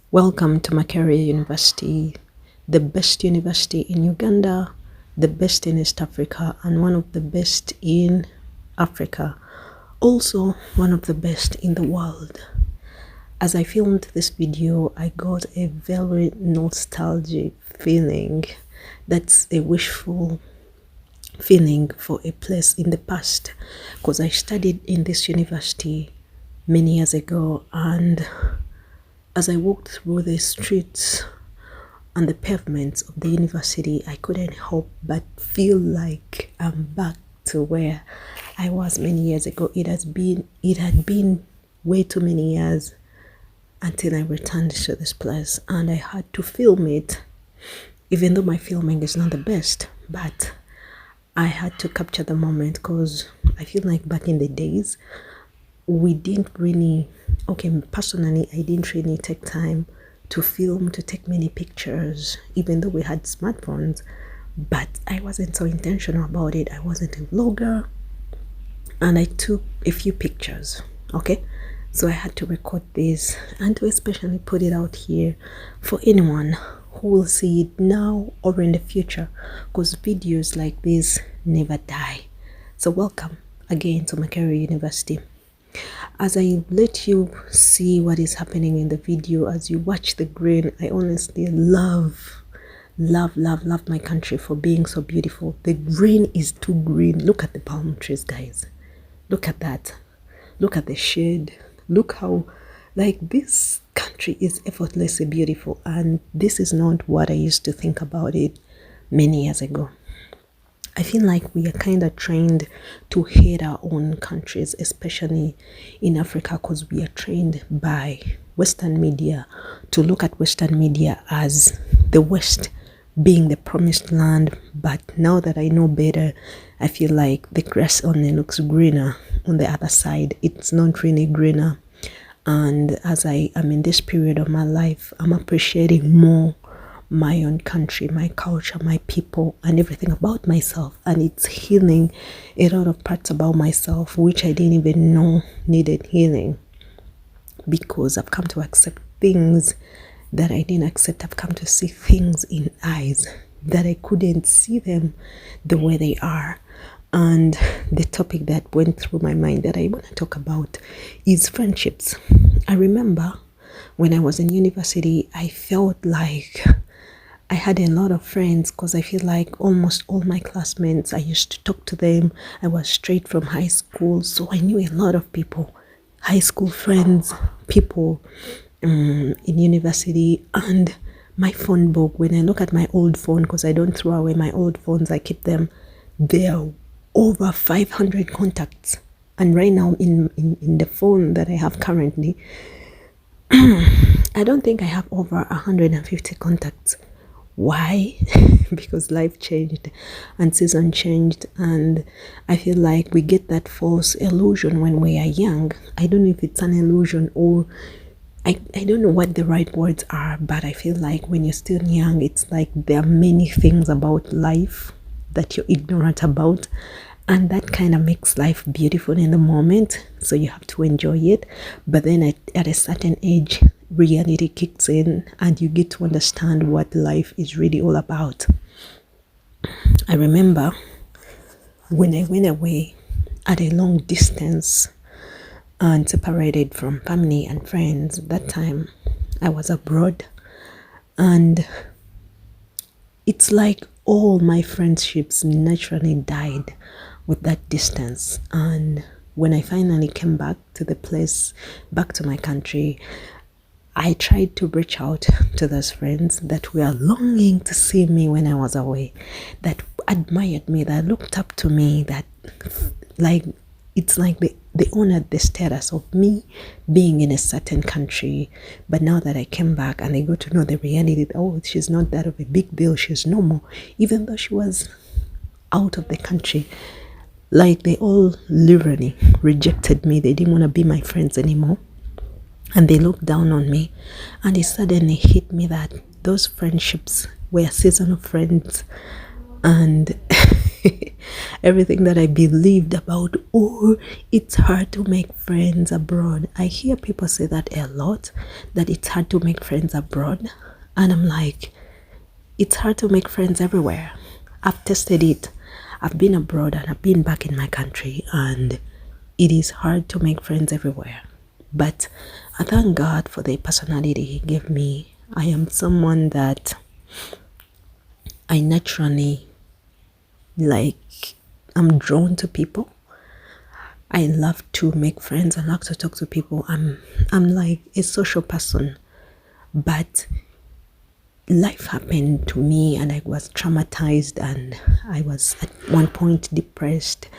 Welcome to Makerere University, the best university in Uganda, the best in East Africa, and one of the best in Africa. Also, one of the best in the world. As I filmed this video, I got a very nostalgic feeling. That's a wishful feeling for a place in the past, because I studied in this university many years ago, and as I walked through the streets and the pavements of the university, I couldn't help but feel like I'm back to where I was many years ago. It had been way too many years until I returned to this place, and I had to film it, even though my filming is not the best, but I had to capture the moment, because I feel like back in the days, we didn't really, personally, I didn't really take time to film, to take many pictures, even though we had smartphones, but I wasn't so intentional about it. I wasn't a vlogger, and I took a few pictures, okay? So I had to record this and to especially put it out here for anyone who will see it now or in the future, because videos like this never die. So welcome again to Makerere University. As I let you see what is happening in the video, as you watch the green, I honestly love my country for being so beautiful. The green is too green. Look at the palm trees, guys. Look at that. Look at the shade. Look how, like, this country is effortlessly beautiful, and this is not what I used to think about it many years ago. I feel like we are kind of trained to hate our own countries, especially in Africa, because we are trained by Western media to look at Western media as the West being the promised land. But now that I know better, I feel like the grass only looks greener on the other side. It's not really greener. And as I am in this period of my life, I'm appreciating more my own country, my culture, my people, and everything about myself. And it's healing a lot of parts about myself which I didn't even know needed healing, because I've come to accept things that I didn't accept. I've come to see things in eyes that I couldn't see them the way they are. And the topic that went through my mind that I want to talk about is friendships. I remember when I was in university, I felt like I had a lot of friends, because I feel like almost all my classmates, I used to talk to them. I was straight from high school, so I knew a lot of people, high school friends, people in university. And my phone book, when I look at my old phone, because I don't throw away my old phones, I keep them, there are over 500 contacts. And right now in the phone that I have currently, I don't think I have over 150 contacts. Why? Because life changed and season changed, and I feel like we get that false illusion when we are young. I don't know if it's an illusion, or I don't know what the right words are, but I feel like when you're still young, it's like there are many things about life that you're ignorant about, and that kind of makes life beautiful in the moment, so you have to enjoy it. But then at a certain age, reality kicks in, and you get to understand what life is really all about. I remember when I went away at a long distance and separated from family and friends. That time I was abroad, and it's like all my friendships naturally died with that distance. And when I finally came back to the place, back to my country, I tried to reach out to those friends that were longing to see me when I was away, that admired me, that looked up to me, that like, it's like they honored the status of me being in a certain country. But now that I came back and I got to know the reality that, oh, she's not that of a big deal, she's normal, even though she was out of the country. Like, they all literally rejected me. They didn't want to be my friends anymore, and they looked down on me. And it suddenly hit me that those friendships were seasonal friends, and Everything that I believed about, oh, it's hard to make friends abroad. I hear people say that a lot, that it's hard to make friends abroad. And I'm like, it's hard to make friends everywhere. I've tested it. I've been abroad and I've been back in my country, and it is hard to make friends everywhere. But I thank God for the personality He gave me. I am someone that I naturally I'm drawn to people. I love to make friends. I love to talk to people. I'm like a social person. But life happened to me and I was traumatized, and I was at one point depressed,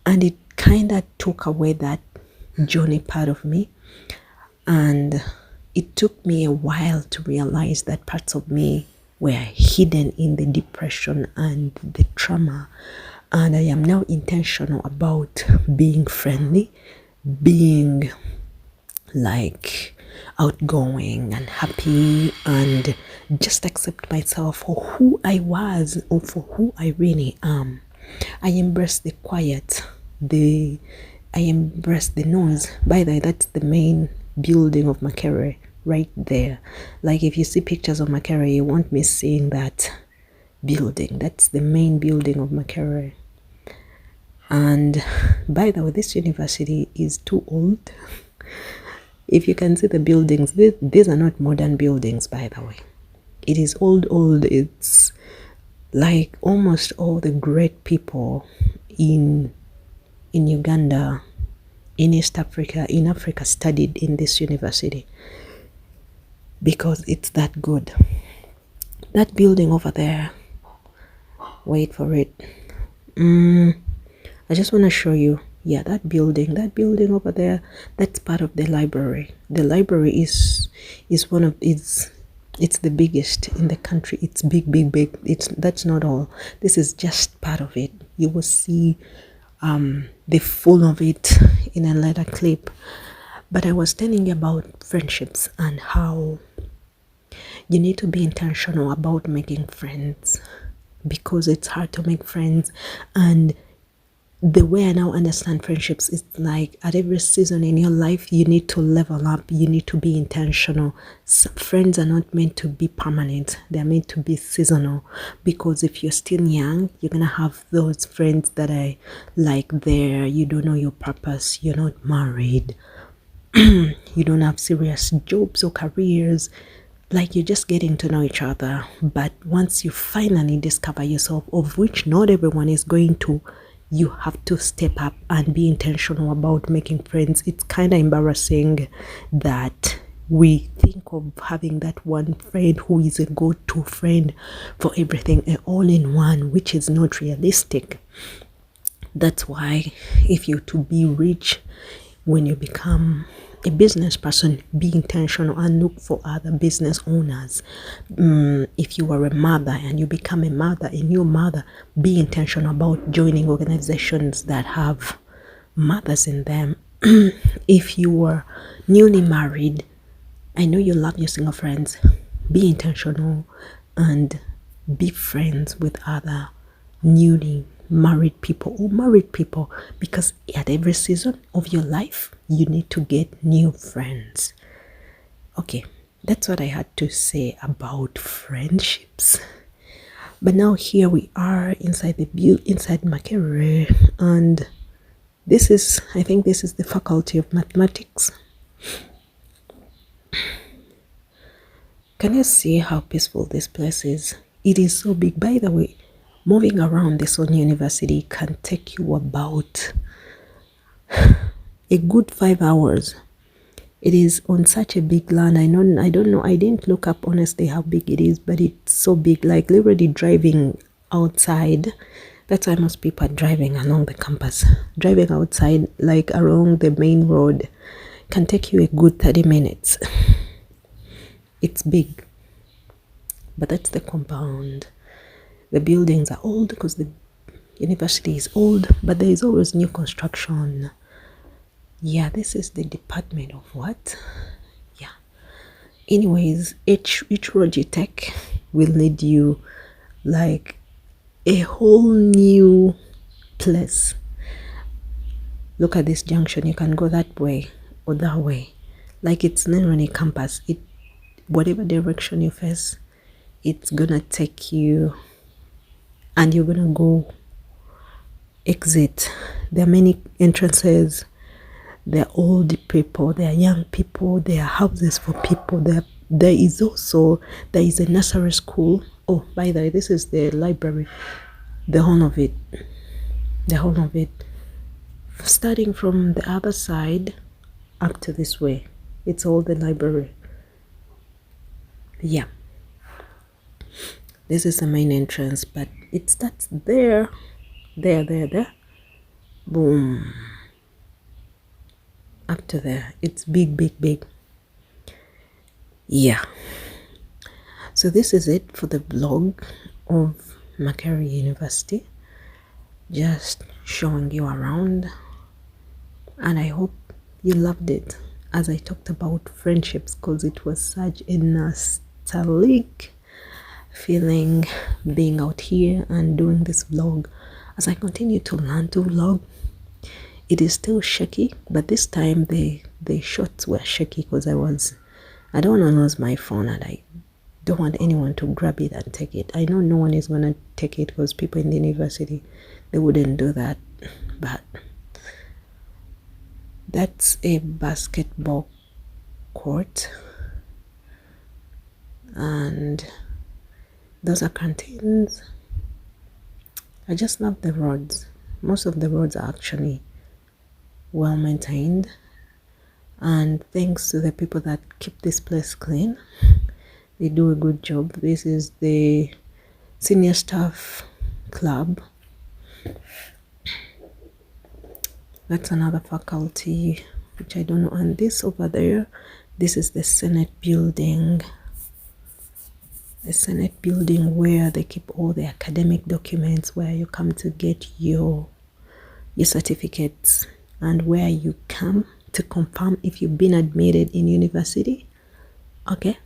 and it kind of took away that journey part of me. And it took me a while to realize that parts of me were hidden in the depression and the trauma. And I am now intentional about being friendly, being like outgoing and happy, and just accept myself for who I was or for who I really am. I embrace the quiet, I embrace the noise. By the way, that's the main building of Makerere right there. Like if you see pictures of Makerere, you won't miss seeing that building. That's the main building of Makerere. And by the way, this university is too old. If you can see the buildings, these are not modern buildings, by the way. It is old. It's like almost all the great people in Uganda, in East Africa, in Africa studied in this university, because it's that good. That building over there, wait for it. I just want to show you. Yeah, that building over there, that's part of the library. The library is it's the biggest in the country. It's big. That's not all. This is just part of it. You will see the full of it in a later clip. But I was telling you about friendships and how you need to be intentional about making friends, because it's hard to make friends. And the way I now understand friendships is like at every season in your life, you need to level up, you need to be intentional. Friends are not meant to be permanent, they're meant to be seasonal, because if you're still young, you're gonna have those friends that are like there, you don't know your purpose, you're not married, you don't have serious jobs or careers, like you're just getting to know each other. But once you finally discover yourself, of which not everyone is going to, you have to step up and be intentional about making friends. It's kind of embarrassing that we think of having that one friend who is a go-to friend for everything, an all-in-one, which is not realistic. That's why if you're to be rich, when you become a business person, be intentional and look for other business owners. If you are a mother and you become a mother, a new mother, be intentional about joining organizations that have mothers in them. If you are newly married, I know you love your single friends, be intentional and be friends with other newly married people or married people, because at every season of your life you need to get new friends. Okay, that's what I had to say about friendships. But now here we are inside Makerere, and this is, I think this is the faculty of mathematics. Can you see how peaceful this place is? It is so big. By the way, moving around this whole university can take you about a good 5 hours. It is on such a big land. I don't know, I didn't look up honestly how big it is, but it's so big, like literally driving outside. That's why most people are driving along the campus. Driving outside, like along the main road, can take you a good 30 minutes. It's big. But that's the compound. The buildings are old because the university is old, but there is always new construction. Yeah, this is the department of what? Yeah. Anyways, each road you take will lead you like a whole new place. Look at this junction. You can go that way or that way. Like it's not really a compass. It, whatever direction you face, it's gonna take you, and you're gonna go exit. There are many entrances. There are old people, there are young people, there are houses for people. There is a nursery school. Oh, by the way, this is the library, the whole of it. Starting from the other side up to this way, it's all the library. Yeah, this is the main entrance, but it starts there. Boom, up to there. It's big. Yeah, so this is it for the blog of Makerere University, just showing you around, and I hope you loved it as I talked about friendships, because it was such a nostalgic feeling being out here and doing this vlog. As I continue to learn to vlog, it is still shaky, but this time the shots were shaky because I don't want to lose my phone, and I don't want anyone to grab it and take it. I know no one is going to take it because people in the university, they wouldn't do that. But that's a basketball court, and those are canteens. I just love the roads. Most of the roads are actually well maintained, and thanks to the people that keep this place clean, they do a good job. This is the senior staff club. That's another faculty, which I don't know. And this over there, this is the Senate building. The Senate building where they keep all the academic documents, where you come to get your certificates, and where you come to confirm if you've been admitted in university. Okay.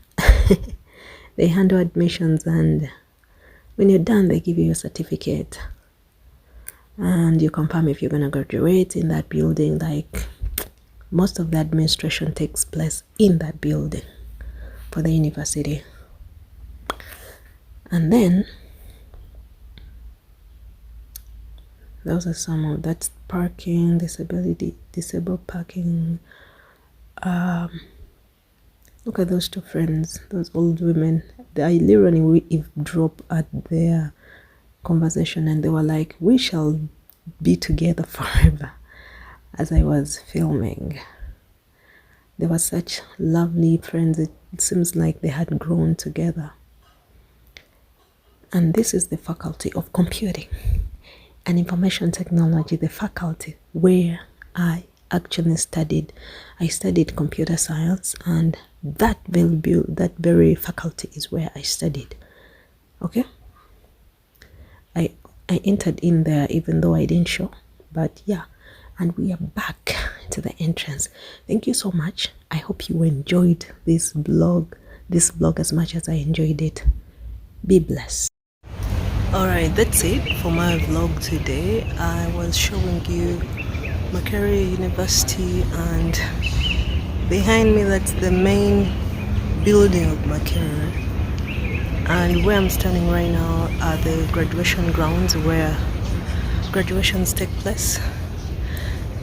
They handle admissions, and when you're done, they give you your certificate, and you confirm if you're going to graduate in that building. Like, most of the administration takes place in that building for the university. And then those are some of that's parking, disabled parking. Look at those two friends, those old women. I literally eavesdropped at their conversation, and they were like, "We shall be together forever." As I was filming, they were such lovely friends. It seems like they had grown together. And this is the Faculty of Computing and Information Technology, the faculty where I actually studied. I studied computer science, and that very faculty is where I studied. Okay, I entered in there even though I didn't show, but yeah. And we are back to the entrance. Thank you so much. I hope you enjoyed this vlog as much as I enjoyed it. Be blessed. Alright, that's it for my vlog today. I was showing you Makerere University, and behind me, that's the main building of Makerere. And where I'm standing right now are the graduation grounds where graduations take place.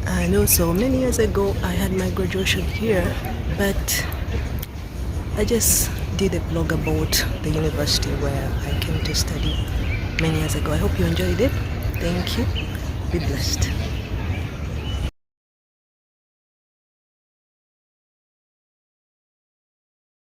And also, many years ago, I had my graduation here, but I just did a vlog about the university where I came to study many years ago. I hope you enjoyed it. Thank you. Be blessed.